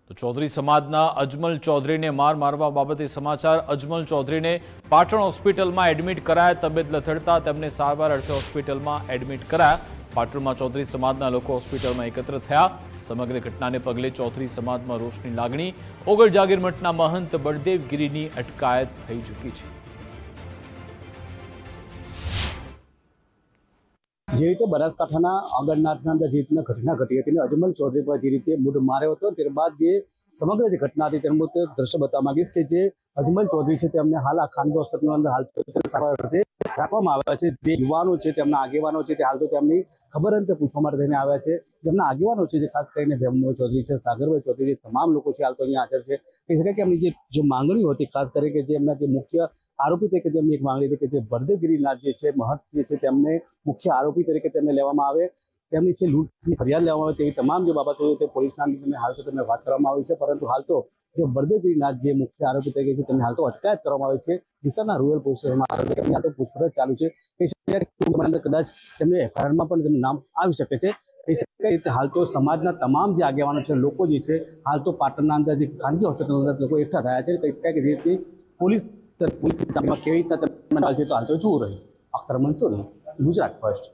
તો ચૌધરી સમાજના અજમલ ચૌધરીને માર મારવા બાબતે સમાચાર। અજમલ ચૌધરીને પાટણ હોસ્પિટલમાં એડમિટ કરાયા। તબિયત લથડતા તેમને સારવાર અર્થે હોસ્પિટલમાં એડમિટ કરાયા। પાટણમાં ચૌધરી સમાજના લોકો હોસ્પિટલમાં એકત્ર થયા। સમગ્ર ઘટનાને પગલે ચૌધરી સમાજમાં રોષની લાગણી। ઓગળ જાગીર મઠના મહંત બળદેવ ગીરીની અટકાયત થઈ ચૂકી છે। જે રીતે બનાસકાંઠાના અગરનાથના અંદર જે રીતના ઘટના ઘટી હતી, અજમલ ચૌધરી પર જે રીતે મૂઢ માર્યો હતો, ત્યારબાદ જે સમગ્ર જે ઘટના હતી તેનું દ્રશ્ય બતાવવા માંગીશ કે જે અજમલ ચૌધરી છે તેમને હાલ આ ખાનગી હોસ્પિટલની અંદર હાલ રાખવામાં આવ્યા છે। જે યુવાનો છે, તેમના આગેવાનો છે, તે હાલ તો તેમની ખબર અંતે પૂછવા માટે થઈને આવ્યા છે। જેમના આગેવાનો છે, જે ખાસ કરીને ભેમભાઈ ચૌધરી છે, સાગરભાઈ ચૌધરી, તમામ લોકો છે હાલ તો અહીંયા હાજર છે। કહી શકાય કે એમની જે માંગણીઓ હતી, ખાસ કરીને કે જે એમના જે મુખ્ય આરોપી તરીકે જેમની એક માંગણી હતી કે જે બળદેવ ગીરીનાથ જે છે મહંત જે છે તેમને મુખ્ય આરોપી તરીકે તેમને લેવામાં આવે, તેમની છે લૂંટની ફરિયાદ લેવામાં આવે, તેવી તમામ જે બાબતો તે પોલીસના અંદર હાલ તો તેમને વાત કરવામાં આવી છે। પરંતુ હાલ તો જે બળદેવ ગીરીનાથ જે મુખ્ય આરોપી તરીકે છે તેમને હાલ તો અટકાયત કરવામાં આવી છે। ડીસાના રૂરલ પોલીસ સ્ટેશનમાં હાલ તો પૂછપરછ ચાલુ છે। કદાચ તેમને એફઆઈઆરમાં પણ તેમનું નામ આવી શકે છે। હાલ તો સમાજના તમામ જે આગેવાનો છે, લોકો જે છે હાલ તો પાટણના અંદર જે ખાનગી હોસ્પિટલની અંદર લોકો એકઠા થયા છે। કહી શકાય કે જે રીતે પોલીસ કેવી રીતના છે તો હાલ તો જોવું રહ્યું। અખ્તર મંસૂરી, ગુજરાત ફર્સ્ટ।